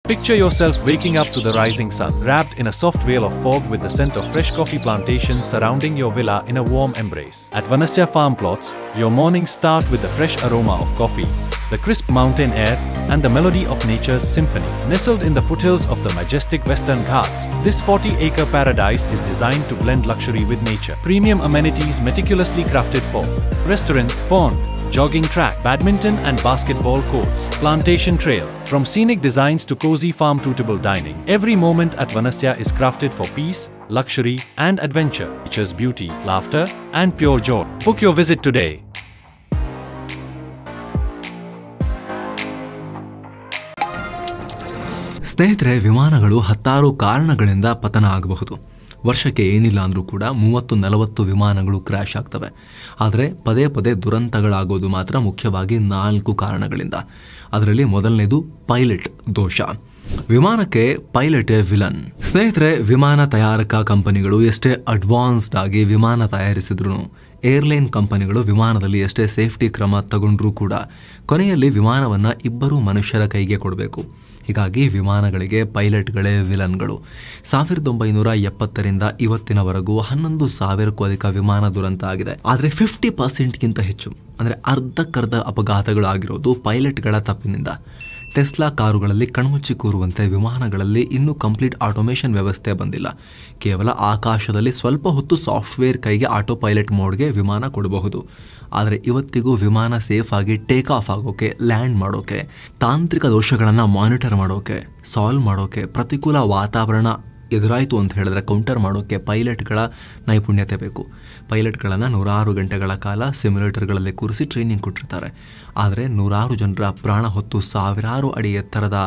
Picture yourself waking up to the rising sun, wrapped in a soft veil of fog with the scent of fresh coffee plantations surrounding your villa in a warm embrace. At Vanasya Farm Plots, your mornings start with the fresh aroma of coffee, the crisp mountain air, and the melody of nature's symphony. Nestled in the foothills of the majestic Western Ghats, this 40-acre paradise is designed to blend luxury with nature. Premium amenities meticulously crafted for restaurant, pond, jogging track, badminton and basketball courts, plantation trail. From scenic designs to cozy farm-suitable dining, every moment at Vanasya is crafted for peace, luxury and adventure. Nature's beauty, laughter and pure joy. Book your visit today. ಸ್ನೇಹಿತರೆ, ವಿಮಾನಗಳು ಹತ್ತಾರು ಕಾರಣಗಳಿಂದ ಪತನ ಆಗಬಹುದು. ವರ್ಷಕ್ಕೆ ಏನಿಲ್ಲ ಅಂದರೂ ಕೂಡ 30-40 ವಿಮಾನಗಳು ಕ್ರ್ಯಾಶ್ ಆಗ್ತವೆ. ಆದರೆ ಪದೇ ಪದೇ ದುರಂತಗಳಾಗೋದು ಮಾತ್ರ ಮುಖ್ಯವಾಗಿ 4 ಕಾರಣಗಳಿಂದ. ಅದರಲ್ಲಿ ಮೊದಲನೇದು ಪೈಲಟ್ ದೋಷ. ವಿಮಾನಕ್ಕೆ ಪೈಲಟ್ ವಿಲನ್. ಸ್ನೇಹಿತರೆ, ವಿಮಾನ ತಯಾರಕ ಕಂಪನಿಗಳು ಎಷ್ಟೇ ಅಡ್ವಾನ್ಸ್ಡ್ ಆಗಿ ವಿಮಾನ ತಯಾರಿಸಿದ್ರು, ಏರ್ಲೈನ್ ಕಂಪನಿಗಳು ವಿಮಾನದಲ್ಲಿ ಎಷ್ಟೇ ಸೇಫ್ಟಿ ಕ್ರಮ ತಗೊಂಡ್ರೂ ಕೂಡ ಕೊನೆಯಲ್ಲಿ ವಿಮಾನವನ್ನ ಇಬ್ಬರು ಮನುಷ್ಯರ ಕೈಗೆ ಕೊಡಬೇಕು. ಹೀಗಾಗಿ ವಿಮಾನಗಳಿಗೆ ಪೈಲಟ್ಗಳೇ ವಿಲನ್ಗಳು. 1970ರಿಂದ ಇವತ್ತಿನವರೆಗೂ 11,000ಕ್ಕೂ ಅಧಿಕ ವಿಮಾನ ದುರಂತ ಆಗಿದೆ. ಆದರೆ 50%ಗಿಂತ ಹೆಚ್ಚು, ಅಂದರೆ ಅರ್ಧಕ್ಕರ್ಧ ಅಪಘಾತಗಳಾಗಿರೋದು ಪೈಲಟ್ಗಳ ತಪ್ಪಿನಿಂದ. ಟೆಸ್ಲಾ ಕಾರುಗಳಲ್ಲಿ ಕಣ್ಮುಚ್ಚಿ ಕೂರುವಂತೆ ವಿಮಾನಗಳಲ್ಲಿ ಇನ್ನೂ ಕಂಪ್ಲೀಟ್ ಆಟೋಮೇಷನ್ ವ್ಯವಸ್ಥೆ ಬಂದಿಲ್ಲ. ಕೇವಲ ಆಕಾಶದಲ್ಲಿ ಸ್ವಲ್ಪ ಹೊತ್ತು ಸಾಫ್ಟ್ವೇರ್ ಕೈಗೆ ಆಟೋ ಪೈಲಟ್ ಮೋಡ್ಗೆ ವಿಮಾನ ಕೊಡಬಹುದು. ಆದರೆ ಇವತ್ತಿಗೂ ವಿಮಾನ ಸೇಫ್ ಆಗಿ ಟೇಕ್ ಆಫ್ ಆಗೋಕೆ, ಲ್ಯಾಂಡ್ ಮಾಡೋಕೆ, ತಾಂತ್ರಿಕ ದೋಷಗಳನ್ನು ಮಾನಿಟರ್ ಮಾಡೋಕೆ, ಸಾಲ್ವ್ ಮಾಡೋಕೆ, ಪ್ರತಿಕೂಲ ವಾತಾವರಣ ಎದುರಾಯಿತು ಅಂತ ಹೇಳಿದ್ರೆ ಕೌಂಟರ್ ಮಾಡೋಕೆ ಪೈಲಟ್ಗಳ ನೈಪುಣ್ಯತೆ ಬೇಕು. ಪೈಲಟ್ಗಳನ್ನು 100 ಗಂಟೆಗಳ ಕಾಲ ಸಿಮ್ಯುಲೇಟರ್ಗಳಲ್ಲಿ ಕೂರಿಸಿ ಟ್ರೈನಿಂಗ್ ಕೊಟ್ಟಿರ್ತಾರೆ. ಆದರೆ 100 ಜನರ ಪ್ರಾಣ ಹೊತ್ತು 1000 ಅಡಿ ಎತ್ತರದ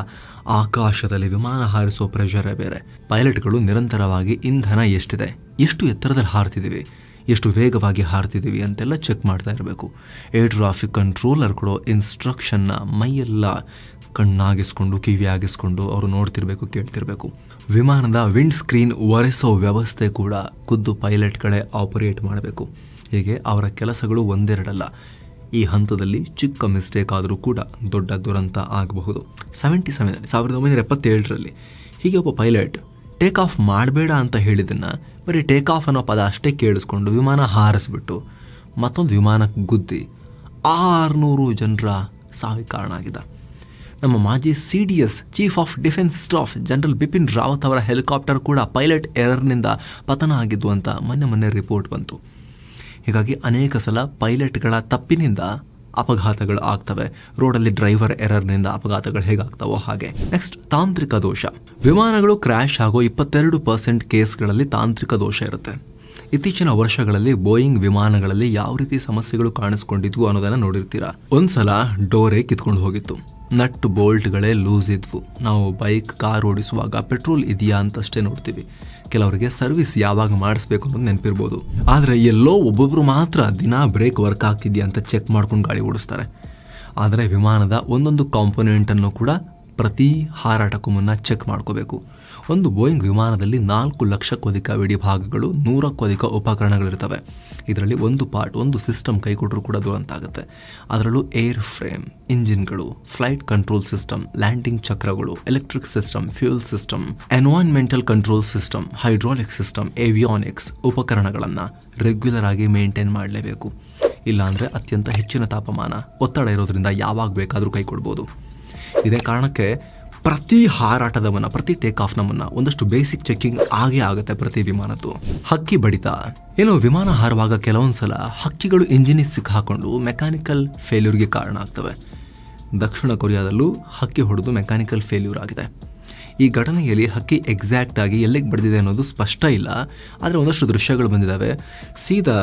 ಆಕಾಶದಲ್ಲಿ ವಿಮಾನ ಹಾರಿಸೋ ಪ್ರೆಷರೇ ಬೇರೆ. ಪೈಲಟ್ಗಳು ನಿರಂತರವಾಗಿ ಇಂಧನ ಎಷ್ಟಿದೆ, ಎಷ್ಟು ಎತ್ತರದಲ್ಲಿ ಹಾರ್ತಿದ್ದೀವಿ, ಎಷ್ಟು ವೇಗವಾಗಿ ಹಾರ್ತಿದ್ದೀವಿ ಅಂತೆಲ್ಲ ಚೆಕ್ ಮಾಡ್ತಾ ಇರಬೇಕು. ಏರ್ ಟ್ರಾಫಿಕ್ ಕಂಟ್ರೋಲರ್ ಕೊಡೋ ಇನ್ಸ್ಟ್ರಕ್ಷನ್ನ ಮೈಯೆಲ್ಲ ಕಣ್ಣಾಗಿಸ್ಕೊಂಡು ಕಿವಿಯಾಗಿಸ್ಕೊಂಡು ಅವರು ನೋಡ್ತಿರ್ಬೇಕು, ಕೇಳ್ತಿರ್ಬೇಕು. ವಿಮಾನದ ವಿಂಡ್ ಸ್ಕ್ರೀನ್ ಒರೆಸೋ ವ್ಯವಸ್ಥೆ ಕೂಡ ಖುದ್ದು ಪೈಲಟ್ಗಳೇ ಆಪರೇಟ್ ಮಾಡಬೇಕು. ಹೀಗೆ ಅವರ ಕೆಲಸಗಳು ಒಂದೆರಡಲ್ಲ. ಈ ಹಂತದಲ್ಲಿ ಚಿಕ್ಕ ಮಿಸ್ಟೇಕ್ ಆದರೂ ಕೂಡ ದೊಡ್ಡ ದುರಂತ ಆಗಬಹುದು. 1977ರಲ್ಲಿ ಹೀಗೆ ಒಬ್ಬ ಪೈಲಟ್ ಟೇಕ್ ಆಫ್ ಮಾಡಬೇಡ ಅಂತ ಹೇಳಿದ್ದನ್ನು ಬರೀ ಟೇಕ್ ಆಫ್ ಅನ್ನೋ ಪದ ಅಷ್ಟೇ ಕೇಳಿಸ್ಕೊಂಡು ವಿಮಾನ ಹಾರಿಸ್ಬಿಟ್ಟು ಮತ್ತೊಂದು ವಿಮಾನಕ್ಕೆ ಗುದ್ದಿ 600 ಜನರ ಸಾವಿಗೆ ಕಾರಣ ಆಗಿದೆ. ನಮ್ಮ ಮಾಜಿ CDS chief of defence staff general Bipin Rawat ಅವರ ಹೆಲಿಕಾಪ್ಟರ್ ಕೂಡ ಪೈಲಟ್ ಎರರ್ನಿಂದ ಪತನ ಆಗಿದ್ದು ಅಂತ ಮೊನ್ನೆ ರಿಪೋರ್ಟ್ ಬಂತು. ಹೀಗಾಗಿ ಅನೇಕ ಸಲ ಪೈಲಟ್ಗಳ ತಪ್ಪಿನಿಂದ ಅಪಘಾತಗಳು ಆಗ್ತವೆ. ರೋಡಲ್ಲಿ ಡ್ರೈವರ್ ಎರರ್ನಿಂದ ಅಪಘಾತಗಳು ಹೇಗಾಗ್ತಾವೋ ಹಾಗೆ. ನೆಕ್ಸ್ಟ್, ತಾಂತ್ರಿಕ ದೋಷ. ವಿಮಾನಗಳು ಕ್ರ್ಯಾಶ್ ಆಗೋ 22% ಕೇಸ್ಗಳಲ್ಲಿ ತಾಂತ್ರಿಕ ದೋಷ ಇರುತ್ತೆ. ಇತ್ತೀಚಿನ ವರ್ಷಗಳಲ್ಲಿ ಬೋಯಿಂಗ್ ವಿಮಾನಗಳಲ್ಲಿ ಯಾವ ರೀತಿ ಸಮಸ್ಯೆಗಳು ಕಾಣಿಸ್ಕೊಂಡಿದ್ವು ಅನ್ನೋದನ್ನ ನೋಡಿರ್ತೀರಾ. ಒಂದ್ಸಲ ಡೋರೇ ಕಿತ್ಕೊಂಡು ಹೋಗಿತ್ತು, ನಟ್ ಬೋಲ್ಟ್ಗಳೇ ಲೂಸ್ ಇದ್ವು. ನಾವು ಬೈಕ್, ಕಾರ್ ಓಡಿಸುವಾಗ ಪೆಟ್ರೋಲ್ ಇದೆಯಾ ಅಂತಷ್ಟೇ ನೋಡ್ತೀವಿ. ಕೆಲವರಿಗೆ ಸರ್ವಿಸ್ ಯಾವಾಗ ಮಾಡಿಸ್ಬೇಕು ಅನ್ನೋದು ನೆನಪಿರ್ಬೋದು. ಆದರೆ ಎಲ್ಲೋ ಒಬ್ಬೊಬ್ರು ಮಾತ್ರ ದಿನ ಬ್ರೇಕ್ ವರ್ಕ್ ಆಗ್ತಿದ್ಯಾ ಅಂತ ಚೆಕ್ ಮಾಡ್ಕೊಂಡು ಗಾಡಿ ಓಡಿಸ್ತಾರೆ. ಆದರೆ ವಿಮಾನದ ಒಂದೊಂದು ಕಾಂಪೊನೆಂಟನ್ನು ಕೂಡ ಪ್ರತಿ ಹಾರಾಟಕ್ಕೂ ಮುನ್ನ ಚೆಕ್ ಮಾಡ್ಕೋಬೇಕು. ಒಂದು ಬೋಯಿಂಗ್ ವಿಮಾನದಲ್ಲಿ 4 ಲಕ್ಷಕ್ಕೂ ಅಧಿಕ ವಿಡಿಭಾಗಗಳು, 100ಕ್ಕೂ ಅಧಿಕ ಉಪಕರಣಗಳಿರ್ತವೆ. ಇದರಲ್ಲಿ ಒಂದು ಸಿಸ್ಟಮ್ ಕೈ ಕೊಟ್ಟರೂ ಕೂಡ ದುರಂತ ಆಗುತ್ತೆ. ಅದರಲ್ಲೂ ಏರ್ ಫ್ರೇಮ್, ಇಂಜಿನ್ಗಳು, ಫ್ಲೈಟ್ ಕಂಟ್ರೋಲ್ ಸಿಸ್ಟಮ್, ಲ್ಯಾಂಡಿಂಗ್ ಚಕ್ರಗಳು, electric system, fuel system, environmental control system, hydraulic system, avionics ಉಪಕರಣಗಳನ್ನು ರೆಗ್ಯುಲರ್ ಆಗಿ ಮೇಂಟೈನ್ ಮಾಡಲೇಬೇಕು. ಇಲ್ಲಾಂದರೆ ಅತ್ಯಂತ ಹೆಚ್ಚಿನ ತಾಪಮಾನ, ಒತ್ತಡ ಇರೋದ್ರಿಂದ ಯಾವಾಗ ಬೇಕಾದರೂ ಕೈ ಕೊಡ್ಬೋದು. ಇದೇ ಕಾರಣಕ್ಕೆ ಪ್ರತಿ ಹಾರಾಟದ ಮುನ್ನ, ಪ್ರತಿ ಟೇಕ್ ಆಫ್ನ ಮುನ್ನ ಒಂದಷ್ಟು ಬೇಸಿಕ್ ಚೆಕಿಂಗ್ ಆಗೇ ಆಗುತ್ತೆ ಪ್ರತಿ ವಿಮಾನದ್ದು. ಹಕ್ಕಿ ಬಡಿತ. ಏನೋ ವಿಮಾನ ಹಾರುವಾಗ ಕೆಲವೊಂದ್ಸಲ ಹಕ್ಕಿಗಳು ಇಂಜಿನಿಗೆ ಸಿಕ್ಕಾಕೊಂಡು ಮೆಕ್ಯಾನಿಕಲ್ ಫೇಲ್ಯೂರ್ಗೆ ಕಾರಣ ಆಗ್ತವೆ. ದಕ್ಷಿಣ ಕೊರಿಯಾದಲ್ಲೂ ಹಕ್ಕಿ ಹೊಡೆದು ಮೆಕ್ಯಾನಿಕಲ್ ಫೇಲ್ಯೂರ್ ಆಗಿದೆ. ಈ ಘಟನೆಯಲ್ಲಿ ಹಕ್ಕಿ ಎಕ್ಸಾಕ್ಟ್ ಆಗಿ ಎಲ್ಲಿಗೆ ಬಡಿದಿದೆ ಅನ್ನೋದು ಸ್ಪಷ್ಟ ಇಲ್ಲ. ಆದರೆ ಒಂದಷ್ಟು ದೃಶ್ಯಗಳು ಬಂದಿದ್ದಾವೆ. ಸೀದಾ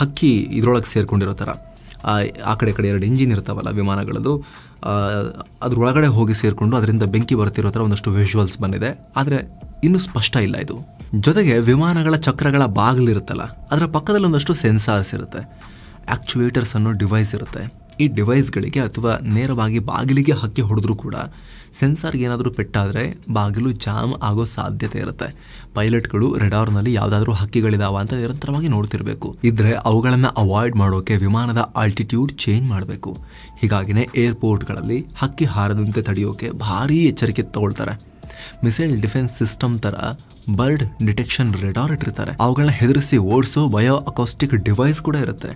ಹಕ್ಕಿ ಇದರೊಳಗೆ ಸೇರ್ಕೊಂಡಿರೋ ಥರ, ಆ ಕಡೆ 2 ಇಂಜಿನ್ ಇರ್ತಾವಲ್ಲ ವಿಮಾನಗಳದ್ದು, ಅದ್ರೊಳಗಡೆ ಹೋಗಿ ಸೇರಿಕೊಂಡು ಅದರಿಂದ ಬೆಂಕಿ ಬರ್ತಿರೋ ಥರ ಒಂದಷ್ಟು ವಿಜುವಲ್ಸ್ ಬಂದಿದೆ. ಆದರೆ ಇನ್ನೂ ಸ್ಪಷ್ಟ ಇಲ್ಲ ಇದು. ಜೊತೆಗೆ ವಿಮಾನಗಳ ಚಕ್ರಗಳ ಬಾಗಿಲಿರುತ್ತಲ್ಲ, ಅದರ ಪಕ್ಕದಲ್ಲಿ ಒಂದಷ್ಟು ಸೆನ್ಸಾರ್ಸ್ ಇರುತ್ತೆ, ಆಕ್ಚುವೇಟರ್ಸ್ ಅನ್ನೋ ಡಿವೈಸ್ ಇರುತ್ತೆ. ಈ ಡಿವೈಸ್ಗಳಿಗೆ ಅಥವಾ ನೇರವಾಗಿ ಬಾಗಿಲಿಗೆ ಹಕ್ಕಿ ಹೊಡೆದ್ರೂ ಕೂಡ ಸೆನ್ಸಾರ್ಗೆ ಏನಾದರೂ ಪೆಟ್ಟಾದರೆ ಬಾಗಿಲು ಜಾಮ್ ಆಗೋ ಸಾಧ್ಯತೆ ಇರುತ್ತೆ. ಪೈಲಟ್ಗಳು ರೆಡಾರ್ನಲ್ಲಿ ಯಾವುದಾದ್ರೂ ಹಕ್ಕಿಗಳಿದಾವ ಅಂತ ನಿರಂತರವಾಗಿ ನೋಡ್ತಿರ್ಬೇಕು. ಇದ್ರೆ ಅವುಗಳನ್ನು ಅವಾಯ್ಡ್ ಮಾಡೋಕೆ ವಿಮಾನದ ಆಲ್ಟಿಟ್ಯೂಡ್ ಚೇಂಜ್ ಮಾಡಬೇಕು. ಹೀಗಾಗಿನೇ ಏರ್ಪೋರ್ಟ್ಗಳಲ್ಲಿ ಹಕ್ಕಿ ಹಾರದಂತೆ ತಡೆಯೋಕೆ ಭಾರೀ ಎಚ್ಚರಿಕೆ ತಗೊಳ್ತಾರೆ. ಮಿಸೈಲ್ ಡಿಫೆನ್ಸ್ ಸಿಸ್ಟಮ್ ತರ ಬರ್ಡ್ ಡಿಟೆಕ್ಷನ್ ರೆಡಾರ್ ಇಟ್ಟಿರ್ತಾರೆ. ಅವುಗಳನ್ನ ಹೆದರಿಸಿ ಓಡಿಸೋ ಬಯೋ ಅಕಾಸ್ಟಿಕ್ ಡಿವೈಸ್ ಕೂಡ ಇರುತ್ತೆ.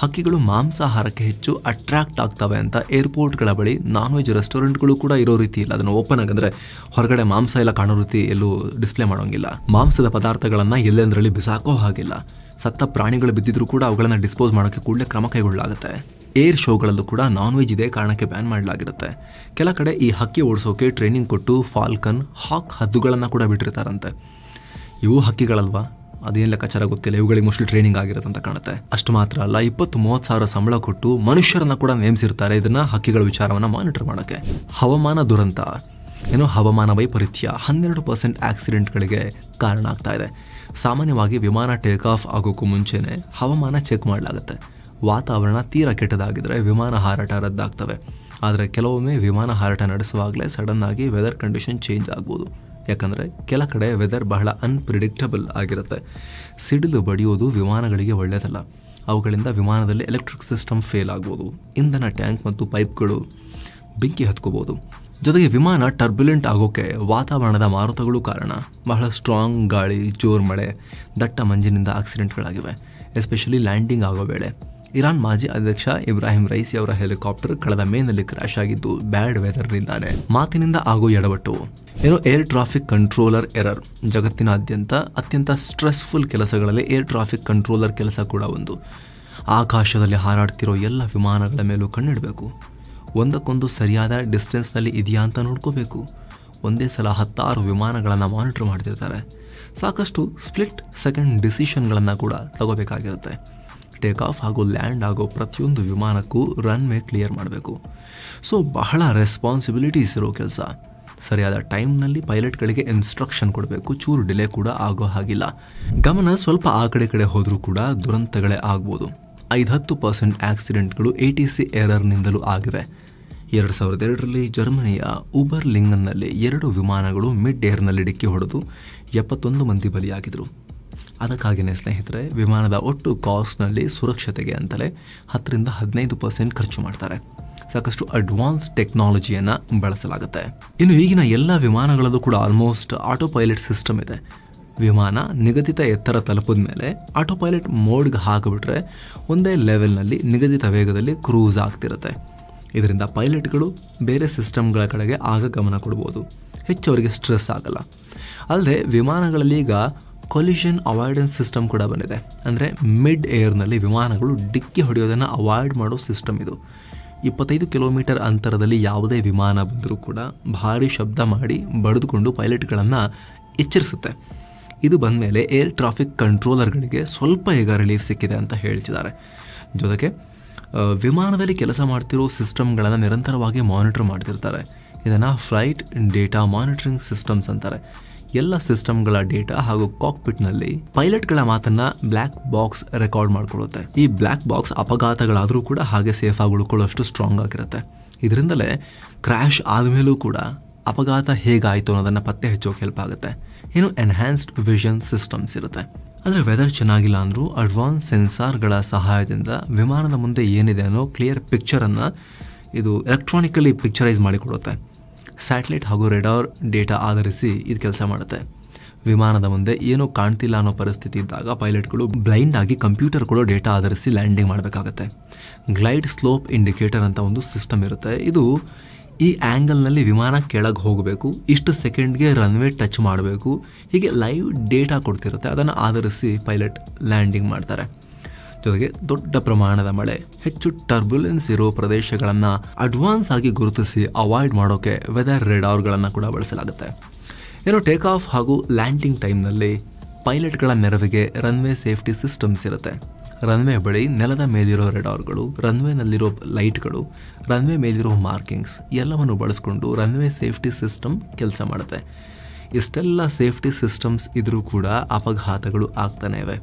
ಹಕ್ಕಿಗಳು ಮಾಂಸಾಹಾರಕ್ಕೆ ಹೆಚ್ಚು ಅಟ್ರಾಕ್ಟ್ ಆಗ್ತವೆ ಅಂತ ಏರ್ಪೋರ್ಟ್ಗಳ ಬಳಿ ನಾನ್ ವೆಜ್ ರೆಸ್ಟೋರೆಂಟ್ಗಳು ಕೂಡ ಇರೋ ರೀತಿ ಇಲ್ಲ. ಅದನ್ನು ಓಪನ್ ಆಗಂದ್ರೆ ಹೊರಗಡೆ ಮಾಂಸ ಎಲ್ಲ ಕಾಣೋ ರೀತಿ ಎಲ್ಲೂ ಡಿಸ್ಪ್ಲೇ ಮಾಡೋಂಗಿಲ್ಲ. ಮಾಂಸದ ಪದಾರ್ಥಗಳನ್ನ ಎಲ್ಲೆಂದರಲ್ಲಿ ಬಿಸಾಕೋ ಹಾಗಿಲ್ಲ. ಸತ್ತ ಪ್ರಾಣಿಗಳು ಬಿದ್ದಿದ್ರು ಕೂಡ ಅವುಗಳನ್ನ ಡಿಸ್ಪೋಸ್ ಮಾಡೋಕೆ ಕೂಡಲೇ ಕ್ರಮ ಕೈಗೊಳ್ಳಲಾಗುತ್ತೆ. ಏರ್ ಶೋಗಳಲ್ಲೂ ಕೂಡ ನಾನ್ ವೆಜ್ ಇದೇ ಕಾರಣಕ್ಕೆ ಬ್ಯಾನ್ ಮಾಡಲಾಗಿರುತ್ತೆ. ಕೆಲ ಕಡೆ ಈ ಹಕ್ಕಿ ಓಡಿಸೋಕೆ ಟ್ರೈನಿಂಗ್ ಕೊಟ್ಟು ಫಾಲ್ಕನ್, ಹಾಕ್ ಹದ್ದುಗಳನ್ನ ಕೂಡ ಬಿಟ್ಟಿರ್ತಾರಂತೆ. ಇವು ಹಕ್ಕಿಗಳಲ್ವಾ, ಅದೇನು ಲೆಕ್ಕಾಚಾರ ಗೊತ್ತಿಲ್ಲ. ಇವುಗಳಿಗೆ ಮೋಸ್ಟ್ಲಿ ಟ್ರೈನಿಂಗ್ ಆಗಿರುತ್ತೆ ಅಂತ ಕಾಣುತ್ತೆ. ಅಷ್ಟು ಮಾತ್ರ ಅಲ್ಲ, 20-30 ಸಾವಿರ ಸಂಬಳ ಕೊಟ್ಟು ಮನುಷ್ಯರನ್ನ ಕೂಡ ನೇಮಿಸಿರ್ತಾರೆ ಇದನ್ನ ಹಕ್ಕಿಗಳ ವಿಚಾರವನ್ನ ಮಾನಿಟರ್ ಮಾಡೋಕೆ. ಹವಾಮಾನ ದುರಂತ ಹವಾಮಾನ ವೈಪರೀತ್ಯ 12% ಆಕ್ಸಿಡೆಂಟ್ಗಳಿಗೆ ಕಾರಣ ಆಗ್ತಾ ಇದೆ. ಸಾಮಾನ್ಯವಾಗಿ ವಿಮಾನ ಟೇಕ್ ಆಫ್ ಆಗೋಕ್ಕೂ ಮುಂಚೆನೆ ಹವಾಮಾನ ಚೆಕ್ ಮಾಡಲಾಗುತ್ತೆ. ವಾತಾವರಣ ತೀರಾ ಕೆಟ್ಟದಾಗಿದ್ರೆ ವಿಮಾನ ಹಾರಾಟ ರದ್ದಾಗ್ತವೆ. ಆದರೆ ಕೆಲವೊಮ್ಮೆ ವಿಮಾನ ಹಾರಾಟ ನಡೆಸುವಾಗಲೇ ಸಡನ್ ಆಗಿ ವೆದರ್ ಕಂಡೀಷನ್ ಚೇಂಜ್ ಆಗ್ಬೋದು. ಯಾಕಂದರೆ ಕೆಲ ಕಡೆ ವೆದರ್ ಬಹಳ ಅನ್ಪ್ರಿಡಿಕ್ಟಬಲ್ ಆಗಿರುತ್ತೆ. ಸಿಡಿಲು ಬಡಿಯೋದು ವಿಮಾನಗಳಿಗೆ ಒಳ್ಳೆಯದಲ್ಲ. ಅವುಗಳಿಂದ ವಿಮಾನದಲ್ಲಿ ಎಲೆಕ್ಟ್ರಿಕ್ ಸಿಸ್ಟಮ್ ಫೇಲ್ ಆಗ್ಬೋದು. ಇಂಧನ ಟ್ಯಾಂಕ್ ಮತ್ತು ಪೈಪ್ಗಳು ಬೆಂಕಿ ಹತ್ಕೋಬೋದು. ಜೊತೆಗೆ ವಿಮಾನ ಟರ್ಬ್ಯುಲೆಂಟ್ ಆಗೋಕೆ ವಾತಾವರಣದ ಮಾರುತಗಳು ಕಾರಣ. ಬಹಳ ಸ್ಟ್ರಾಂಗ್ ಗಾಳಿ, ಜೋರ್ ಮಳೆ, ದಟ್ಟ ಮಂಜಿನಿಂದ ಆಕ್ಸಿಡೆಂಟ್ಗಳಾಗಿವೆ, ಎಸ್ಪೆಷಲಿ ಲ್ಯಾಂಡಿಂಗ್ ಆಗೋ ವೇಳೆ. ಇರಾನ್ ಮಾಜಿ ಅಧ್ಯಕ್ಷ ಇಬ್ರಾಹಿಂ ರೈಸಿ ಅವರ ಹೆಲಿಕಾಪ್ಟರ್ ಕಳೆದ ಮೇನಲ್ಲಿ ಕ್ರ್ಯಾಶ್ ಆಗಿದ್ದು ಬ್ಯಾಡ್ ವೆದರ್ನಿಂದಾನೆ. ಮಾತಿನಿಂದ ಆಗೋ ಎಡವಟ್ಟು ಏರ್ ಟ್ರಾಫಿಕ್ ಕಂಟ್ರೋಲರ್ ಎರರ್. ಜಗತ್ತಿನಾದ್ಯಂತ ಅತ್ಯಂತ ಸ್ಟ್ರೆಸ್ಫುಲ್ ಕೆಲಸಗಳಲ್ಲಿ ಏರ್ ಟ್ರಾಫಿಕ್ ಕಂಟ್ರೋಲರ್ ಕೆಲಸ ಕೂಡ ಒಂದು. ಆಕಾಶದಲ್ಲಿ ಹಾರಾಡ್ತಿರೋ ಎಲ್ಲ ವಿಮಾನಗಳ ಮೇಲೂ ಕಣ್ಣಿಡಬೇಕು. ಒಂದಕ್ಕೊಂದು ಸರಿಯಾದ ಡಿಸ್ಟೆನ್ಸ್ನಲ್ಲಿ ಇದೆಯಾ ಅಂತ ನೋಡ್ಕೋಬೇಕು. ಒಂದೇ ಸಲ 10 ವಿಮಾನಗಳನ್ನು ಮಾನಿಟರ್ ಮಾಡ್ತಿರ್ತಾರೆ. ಸಾಕಷ್ಟು ಸ್ಪ್ಲಿಟ್ ಸೆಕೆಂಡ್ ಡಿಸಿಷನ್ಗಳನ್ನು ಕೂಡ ತಗೋಬೇಕಾಗಿರುತ್ತೆ. ಟೇಕ್ ಆಫ್ ಹಾಗೂ ಲ್ಯಾಂಡ್ ಆಗೋ ಪ್ರತಿಯೊಂದು ವಿಮಾನಕ್ಕೂ ರನ್ವೇ ಕ್ಲಿಯರ್ ಮಾಡಬೇಕು. ಸೊ ಬಹಳ ರೆಸ್ಪಾನ್ಸಿಬಿಲಿಟೀಸ್ ಇರೋ ಕೆಲಸ. ಸರಿಯಾದ ಟೈಮ್ನಲ್ಲಿ ಪೈಲಟ್ಗಳಿಗೆ ಇನ್ಸ್ಟ್ರಕ್ಷನ್ ಕೊಡಬೇಕು. ಚೂರು ಡಿಲೇ ಕೂಡ ಆಗೋ ಹಾಗಿಲ್ಲ. ಗಮನ ಸ್ವಲ್ಪ ಆ ಕಡೆ ಹೋದರೂ ಕೂಡ ದುರಂತಗಳೇ ಆಗ್ಬೋದು. 5-10% ಆಕ್ಸಿಡೆಂಟ್ಗಳು ATC ಎರರ್ನಿಂದಲೂ ಆಗಿವೆ. 2002ರಲ್ಲಿ ಜರ್ಮನಿಯ ಉಬರ್ಲಿಂಗನ್ನಲ್ಲಿ 2 ವಿಮಾನಗಳು ಮಿಡ್ ಏರ್ನಲ್ಲಿ ಡಿಕ್ಕಿ ಹೊಡೆದು 71 ಮಂದಿ ಬಲಿಯಾಗಿದ್ರು. ಅದಕ್ಕಾಗಿಯೇ ಸ್ನೇಹಿತರೆ, ವಿಮಾನದ ಒಟ್ಟು ಕಾಸ್ಟ್ನಲ್ಲಿ ಸುರಕ್ಷತೆಗೆ ಅಂತಲೇ 10-15% ಖರ್ಚು ಮಾಡ್ತಾರೆ. ಸಾಕಷ್ಟು ಅಡ್ವಾನ್ಸ್ ಟೆಕ್ನಾಲಜಿಯನ್ನು ಬಳಸಲಾಗುತ್ತೆ. ಇನ್ನು ಈಗಿನ ಎಲ್ಲ ವಿಮಾನಗಳಲ್ಲೂ ಕೂಡ ಆಲ್ಮೋಸ್ಟ್ ಆಟೋ ಪೈಲಟ್ ಸಿಸ್ಟಮ್ ಇದೆ. ವಿಮಾನ ನಿಗದಿತ ಎತ್ತರ ತಲುಪಿದ ಮೇಲೆ ಆಟೋ ಪೈಲಟ್ ಮೋಡ್ಗೆ ಹಾಕಿಬಿಟ್ರೆ ಒಂದೇ ಲೆವೆಲ್ನಲ್ಲಿ ನಿಗದಿತ ವೇಗದಲ್ಲಿ ಕ್ರೂಸ್ ಆಗ್ತಿರುತ್ತೆ. ಇದರಿಂದ ಪೈಲಟ್ಗಳು ಬೇರೆ ಸಿಸ್ಟಮ್ಗಳ ಕಡೆಗೆ ಆಗ ಗಮನ ಕೊಡ್ಬೋದು. ಹೆಚ್ಚು ಅವರಿಗೆ ಸ್ಟ್ರೆಸ್ ಆಗಲ್ಲ. ಅಲ್ಲದೆ ವಿಮಾನಗಳಲ್ಲಿ ಈಗ ಕೊಲಿಷನ್ ಅವಾಯ್ಡೆನ್ಸ್ ಸಿಸ್ಟಮ್ ಕೂಡ ಬಂದಿದೆ. ಅಂದರೆ ಮಿಡ್ ಏರ್ನಲ್ಲಿ ವಿಮಾನಗಳು ಡಿಕ್ಕಿ ಹೊಡೆಯೋದನ್ನು ಅವಾಯ್ಡ್ ಮಾಡೋ ಸಿಸ್ಟಮ್ ಇದು. 25 ಕಿಲೋಮೀಟರ್ ಅಂತರದಲ್ಲಿ ಯಾವುದೇ ವಿಮಾನ ಬಂದರೂ ಕೂಡ ಭಾರಿ ಶಬ್ದ ಮಾಡಿ ಬಡಿದುಕೊಂಡು ಪೈಲಟ್ಗಳನ್ನು ಎಚ್ಚರಿಸುತ್ತೆ. ಇದು ಬಂದ ಮೇಲೆ ಏರ್ ಟ್ರಾಫಿಕ್ ಕಂಟ್ರೋಲರ್ಗಳಿಗೆ ಸ್ವಲ್ಪ ಈಗ ರಿಲೀಫ್ ಸಿಕ್ಕಿದೆ ಅಂತ ಹೇಳ್ತಿದ್ದಾರೆ. ಜೊತೆಗೆ ವಿಮಾನದಲ್ಲಿ ಕೆಲಸ ಮಾಡ್ತಿರೋ ಸಿಸ್ಟಮ್ಗಳನ್ನು ನಿರಂತರವಾಗಿ ಮಾನಿಟರ್ ಮಾಡ್ತಿರ್ತಾರೆ. ಇದನ್ನು ಫ್ಲೈಟ್ ಡೇಟಾ ಮಾನಿಟರಿಂಗ್ ಸಿಸ್ಟಮ್ಸ್ ಅಂತಾರೆ. ಎಲ್ಲ ಸಿಸ್ಟಮ್ಗಳ ಡೇಟಾ ಹಾಗೂ ಕಾಕ್ಪಿಟ್ನಲ್ಲಿ ಪೈಲಟ್ಗಳ ಮಾತನ್ನ ಬ್ಲ್ಯಾಕ್ ಬಾಕ್ಸ್ ರೆಕಾರ್ಡ್ ಮಾಡ್ಕೊಳ್ಳುತ್ತೆ. ಈ ಬ್ಲ್ಯಾಕ್ ಬಾಕ್ಸ್ ಅಪಘಾತಗಳಾದರೂ ಕೂಡ ಹಾಗೆ ಸೇಫ್ ಆಗಿ ಉಳ್ಕೊಳ್ಳೋಷ್ಟು ಸ್ಟ್ರಾಂಗ್ ಆಗಿರುತ್ತೆ. ಇದರಿಂದಲೇ ಕ್ರ್ಯಾಶ್ ಆದಮೇಲೂ ಕೂಡ ಅಪಘಾತ ಹೇಗಾಯಿತು ಅನ್ನೋದನ್ನು ಪತ್ತೆ ಹಚ್ಚೋಕೆ ಹೆಲ್ಪ್ ಆಗುತ್ತೆ. ಇನ್ನು ಎನ್ಹ್ಯಾನ್ಸ್ಡ್ ವಿಷನ್ ಸಿಸ್ಟಮ್ಸ್ ಇರುತ್ತೆ. ಅಂದರೆ ವೆದರ್ ಚೆನ್ನಾಗಿಲ್ಲ ಅಂದರೂ ಅಡ್ವಾನ್ಸ್ ಸೆನ್ಸಾರ್ಗಳ ಸಹಾಯದಿಂದ ವಿಮಾನದ ಮುಂದೆ ಏನಿದೆ ಅನ್ನೋ ಕ್ಲಿಯರ್ ಪಿಕ್ಚರನ್ನು ಇದು ಎಲೆಕ್ಟ್ರಾನಿಕಲಿ ಪಿಕ್ಚರೈಸ್ ಮಾಡಿಕೊಡುತ್ತೆ. ಸ್ಯಾಟಲೈಟ್ ಹಾಗೂ ರೆಡಾರ್ ಡೇಟಾ ಆಧರಿಸಿ ಇದು ಕೆಲಸ ಮಾಡುತ್ತೆ. ವಿಮಾನದ ಮುಂದೆ ಏನೂ ಕಾಣ್ತಿಲ್ಲ ಅನ್ನೋ ಪರಿಸ್ಥಿತಿ ಇದ್ದಾಗ ಪೈಲಟ್ಗಳು ಬ್ಲೈಂಡ್ ಆಗಿ ಕಂಪ್ಯೂಟರ್ ಕೊಡೋ ಡೇಟಾ ಆಧರಿಸಿ ಲ್ಯಾಂಡಿಂಗ್ ಮಾಡಬೇಕಾಗತ್ತೆ. ಗ್ಲೈಡ್ ಸ್ಲೋಪ್ ಇಂಡಿಕೇಟರ್ ಅಂತ ಒಂದು ಸಿಸ್ಟಮ್ ಇರುತ್ತೆ. ಇದು ಈ ಆ್ಯಂಗಲ್ನಲ್ಲಿ ವಿಮಾನ ಕೆಳಗೆ ಹೋಗಬೇಕು, ಇಷ್ಟು ಸೆಕೆಂಡ್ಗೆ ರನ್ವೇ ಟಚ್ ಮಾಡಬೇಕು, ಹೀಗೆ ಲೈವ್ ಡೇಟಾ ಕೊಡ್ತಿರುತ್ತೆ. ಅದನ್ನು ಆಧರಿಸಿ ಪೈಲಟ್ ಲ್ಯಾಂಡಿಂಗ್ ಮಾಡ್ತಾರೆ. ಜೊತೆಗೆ ದೊಡ್ಡ ಪ್ರಮಾಣದ ಮಳೆ, ಹೆಚ್ಚು ಟರ್ಬ್ಯುಲೆನ್ಸ್ ಇರೋ ಪ್ರದೇಶಗಳನ್ನು ಅಡ್ವಾನ್ಸ್ ಆಗಿ ಗುರುತಿಸಿ ಅವಾಯ್ಡ್ ಮಾಡೋಕೆ ವೆದರ್ ರೆಡಾರ್ಗಳನ್ನು ಕೂಡ ಬಳಸಲಾಗುತ್ತೆ. ಏನೋ ಟೇಕ್ ಆಫ್ ಹಾಗೂ ಲ್ಯಾಂಡಿಂಗ್ ಟೈಮ್ನಲ್ಲಿ ಪೈಲಟ್ಗಳ ನೆರವಿಗೆ ರನ್ವೇ ಸೇಫ್ಟಿ ಸಿಸ್ಟಮ್ಸ್ ಇರುತ್ತೆ. ರನ್ವೇ ಬಳಿ ನೆಲದ ಮೇಲಿರೋ ರೆಡಾರ್ಗಳು, ರನ್ವೇನಲ್ಲಿರೋ ಲೈಟ್ಗಳು, ರನ್ವೇ ಮೇಲಿರೋ ಮಾರ್ಕಿಂಗ್ಸ್ ಎಲ್ಲವನ್ನು ಬಳಸ್ಕೊಂಡು ರನ್ವೇ ಸೇಫ್ಟಿ ಸಿಸ್ಟಮ್ ಕೆಲಸ ಮಾಡುತ್ತೆ. ಇಷ್ಟೆಲ್ಲ ಸೇಫ್ಟಿ ಸಿಸ್ಟಮ್ಸ್ ಇದ್ರೂ ಕೂಡ ಅಪಘಾತಗಳು ಆಗ್ತಾನೆ ಇವೆ.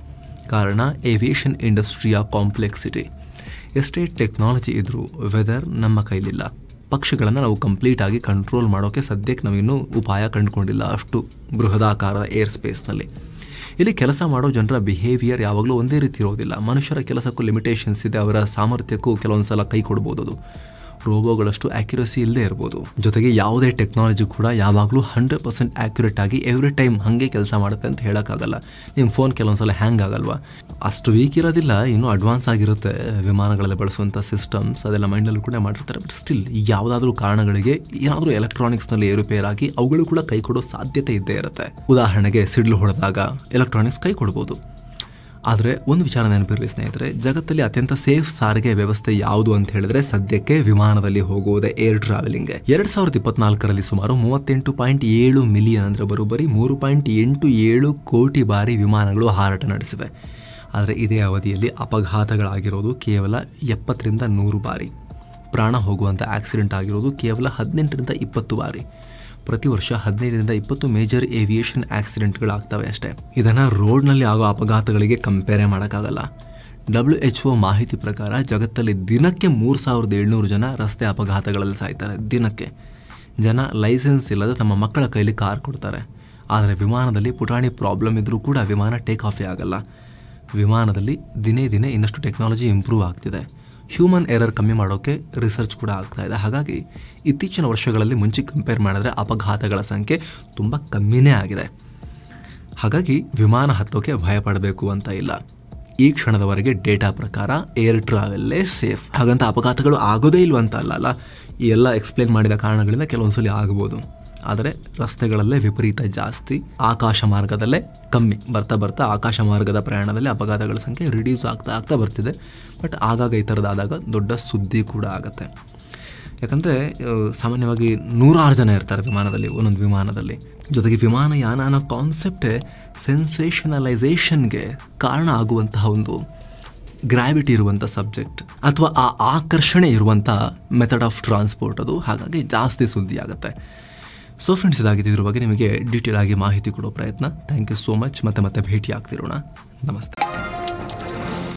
ಕಾರಣ ಏವಿಯೇಷನ್ ಇಂಡಸ್ಟ್ರಿಯ ಕಾಂಪ್ಲೆಕ್ಸಿಟಿ. ಎಷ್ಟೇ ಟೆಕ್ನಾಲಜಿ ಇದ್ರೂ ವೆದರ್ ನಮ್ಮ ಕೈಲಿಲ್ಲ. ಪಕ್ಷಿಗಳನ್ನು ನಾವು ಕಂಪ್ಲೀಟಾಗಿ ಕಂಟ್ರೋಲ್ ಮಾಡೋಕ್ಕೆ ಸದ್ಯಕ್ಕೆ ನಾವಿನ್ನೂ ಉಪಾಯ ಕಂಡುಕೊಂಡಿಲ್ಲ ಅಷ್ಟು ಬೃಹದಾಕಾರದ ಏರ್ ಸ್ಪೇಸ್ನಲ್ಲಿ. ಇಲ್ಲಿ ಕೆಲಸ ಮಾಡೋ ಜನರ ಬಿಹೇವಿಯರ್ ಯಾವಾಗಲೂ ಒಂದೇ ರೀತಿ ಇರೋದಿಲ್ಲ. ಮನುಷ್ಯರ ಕೆಲಸಕ್ಕೂ ಲಿಮಿಟೇಷನ್ಸ್ ಇದೆ, ಅವರ ಸಾಮರ್ಥ್ಯಕ್ಕೂ ಕೆಲವೊಂದು ಸಲ ಕೈ ಕೊಡ್ಬೋದು. ಅದು ರೋಬೋಗಳಷ್ಟು ಆ್ಯಕ್ಯುರಸಿ ಇಲ್ಲದೆ ಇರ್ಬೋದು. ಜೊತೆಗೆ ಯಾವುದೇ ಟೆಕ್ನಾಲಜಿ ಕೂಡ ಯಾವಾಗಲೂ 100% ಆ್ಯಕ್ಯುರೇಟ್ ಆಗಿ ಎವ್ರಿ ಟೈಮ್ ಹಾಗೆ ಕೆಲಸ ಮಾಡುತ್ತೆ ಅಂತ ಹೇಳೋಕ್ಕಾಗಲ್ಲ. ನಿಮ್ಮ ಫೋನ್ ಕೆಲವೊಂದ್ಸಲ ಹ್ಯಾಂಗ್ ಆಗಲ್ವಾ? ಅಷ್ಟು ವೀಕ್ ಇರೋದಿಲ್ಲ, ಇನ್ನೂ ಅಡ್ವಾನ್ಸ್ ಆಗಿರುತ್ತೆ ವಿಮಾನಗಳಲ್ಲಿ ಬಳಸುವಂಥ ಸಿಸ್ಟಮ್ಸ್, ಅದೆಲ್ಲ ಮೈಂಡಲ್ಲೂ ಕೂಡ ಮಾಡಿರ್ತಾರೆ. ಬಟ್ ಸ್ಟಿಲ್ ಯಾವುದಾದ್ರೂ ಕಾರಣಗಳಿಗೆ ಏನಾದರೂ ಎಲೆಕ್ಟ್ರಾನಿಕ್ಸ್ನಲ್ಲಿ ಏರುಪೇರಾಗಿ ಅವುಗಳು ಕೂಡ ಕೈ ಕೊಡೋ ಸಾಧ್ಯತೆ ಇದ್ದೇ ಇರುತ್ತೆ. ಉದಾಹರಣೆಗೆ ಸಿಡಿಲು ಹೊಡೆದಾಗ ಎಲೆಕ್ಟ್ರಾನಿಕ್ಸ್ ಕೈ ಕೊಡ್ಬೋದು. ಆದರೆ ಒಂದು ವಿಚಾರ ನೆನಪಿರಲಿ ಸ್ನೇಹಿತರೆ, ಜಗತ್ತಲ್ಲಿ ಅತ್ಯಂತ ಸೇಫ್ ಸಾರಿಗೆ ವ್ಯವಸ್ಥೆ ಯಾವುದು ಅಂತ ಹೇಳಿದ್ರೆ ಸದ್ಯಕ್ಕೆ ವಿಮಾನದಲ್ಲಿ ಹೋಗುವುದೇ ಏರ್ ಟ್ರಾವೆಲಿಂಗ್. 2024ರಲ್ಲಿ ಸುಮಾರು 38.7 ಮಿಲಿಯನ್ ಅಂದರೆ ಬರೋಬ್ಬರಿ 3.87 ಕೋಟಿ ಬಾರಿ ವಿಮಾನಗಳು ಹಾರಾಟ ನಡೆಸಿವೆ. ಆದರೆ ಇದೇ ಅವಧಿಯಲ್ಲಿ ಅಪಘಾತಗಳಾಗಿರೋದು ಕೇವಲ 70ರಿಂದ 100 ಬಾರಿ. ಪ್ರಾಣ ಹೋಗುವಂಥ ಆಕ್ಸಿಡೆಂಟ್ ಆಗಿರೋದು ಕೇವಲ 18ರಿಂದ 20 ಬಾರಿ. ಪ್ರತಿ ವರ್ಷ 15ರಿಂದ 20 ಮೇಜರ್ ಏವಿಯೇಷನ್ ಆಕ್ಸಿಡೆಂಟ್ಗಳಾಗ್ತವೆ ಅಷ್ಟೇ. ಇದನ್ನು ರೋಡ್ನಲ್ಲಿ ಆಗೋ ಅಪಘಾತಗಳಿಗೆ ಕಂಪೇರೇ ಮಾಡೋಕ್ಕಾಗಲ್ಲ. WHO ಮಾಹಿತಿ ಪ್ರಕಾರ ಜಗತ್ತಲ್ಲಿ ದಿನಕ್ಕೆ 3700 ಜನ ರಸ್ತೆ ಅಪಘಾತಗಳಲ್ಲಿ ಸಾಯ್ತಾರೆ. ದಿನಕ್ಕೆ ಜನ ಲೈಸೆನ್ಸ್ ಇಲ್ಲದೆ ತಮ್ಮ ಮಕ್ಕಳ ಕೈಲಿ ಕಾರ್ ಕೊಡ್ತಾರೆ. ಆದರೆ ವಿಮಾನದಲ್ಲಿ ಪುಟಾಣಿ ಪ್ರಾಬ್ಲಮ್ ಇದ್ರೂ ಕೂಡ ವಿಮಾನ ಟೇಕ್ ಆಫೇ ಆಗಲ್ಲ. ವಿಮಾನದಲ್ಲಿ ದಿನೇ ದಿನೇ ಇನ್ನಷ್ಟು ಟೆಕ್ನಾಲಜಿ ಇಂಪ್ರೂವ್ ಆಗ್ತಿದೆ. ಹ್ಯೂಮನ್ ಎರರ್ ಕಮ್ಮಿ ಮಾಡೋಕ್ಕೆ ರಿಸರ್ಚ್ ಕೂಡ ಆಗ್ತಾ ಇದೆ. ಹಾಗಾಗಿ ಇತ್ತೀಚಿನ ವರ್ಷಗಳಲ್ಲಿ ಮುಂಚೆ ಕಂಪೇರ್ ಮಾಡಿದ್ರೆ ಅಪಘಾತಗಳ ಸಂಖ್ಯೆ ತುಂಬ ಕಮ್ಮಿನೇ ಆಗಿದೆ. ಹಾಗಾಗಿ ವಿಮಾನ ಹತ್ತೋಕೆ ಭಯಪಡಬೇಕು ಅಂತ ಇಲ್ಲ. ಈ ಕ್ಷಣದವರೆಗೆ ಡೇಟಾ ಪ್ರಕಾರ ಏರ್ ಟ್ರಾವೆಲ್ಲೇ ಸೇಫ್. ಹಾಗಂತ ಅಪಘಾತಗಳು ಆಗೋದೇ ಇಲ್ವಂತ ಅಲ್ಲ. ಈ ಎಲ್ಲ ಎಕ್ಸ್ಪ್ಲೇನ್ ಮಾಡಿದ ಕಾರಣಗಳಿಂದ ಕೆಲವೊಂದ್ಸಲಿ ಆಗ್ಬೋದು. ಆದರೆ ರಸ್ತೆಗಳಲ್ಲೇ ವಿಪರೀತ ಜಾಸ್ತಿ, ಆಕಾಶ ಮಾರ್ಗದಲ್ಲೇ ಕಮ್ಮಿ. ಬರ್ತಾ ಬರ್ತಾ ಆಕಾಶ ಮಾರ್ಗದ ಪ್ರಯಾಣದಲ್ಲಿ ಅಪಘಾತಗಳ ಸಂಖ್ಯೆ ರಿಡ್ಯೂಸ್ ಆಗ್ತಾ ಬರ್ತಿದೆ. ಬಟ್ ಆಗಾಗ ಈ ಥರದಾದಾಗ ದೊಡ್ಡ ಸುದ್ದಿ ಕೂಡ ಆಗುತ್ತೆ. ಯಾಕಂದರೆ ಸಾಮಾನ್ಯವಾಗಿ 100 ಜನ ಇರ್ತಾರೆ ವಿಮಾನದಲ್ಲಿ, ಒಂದೊಂದು ವಿಮಾನದಲ್ಲಿ. ಜೊತೆಗೆ ವಿಮಾನಯಾನ ಅನ್ನೋ ಕಾನ್ಸೆಪ್ಟೇ ಸೆನ್ಸೇಷನಲೈಸೇಷನ್ಗೆ ಕಾರಣ ಆಗುವಂತಹ ಒಂದು ಗ್ರಾವಿಟಿ ಇರುವಂಥ ಸಬ್ಜೆಕ್ಟ್ ಅಥವಾ ಆ ಆಕರ್ಷಣೆ ಇರುವಂಥ ಮೆಥಡ್ ಆಫ್ ಟ್ರಾನ್ಸ್ಪೋರ್ಟ್ ಅದು. ಹಾಗಾಗಿ ಜಾಸ್ತಿ ಸುದ್ದಿ ಆಗುತ್ತೆ. ಸೊ ಫ್ರೆಂಡ್ಸ್, ಇದಾಗಿದೆ ಇದ್ರ ಬಗ್ಗೆ ನಿಮಗೆ ಡೀಟೇಲ್ ಆಗಿ ಮಾಹಿತಿ ಕೊಡೋ ಪ್ರಯತ್ನ. Thank you so much. ಮತ್ತೆ ಭೇಟಿ ಆಗ್ತಿರೋಣ. ನಮಸ್ತೆ.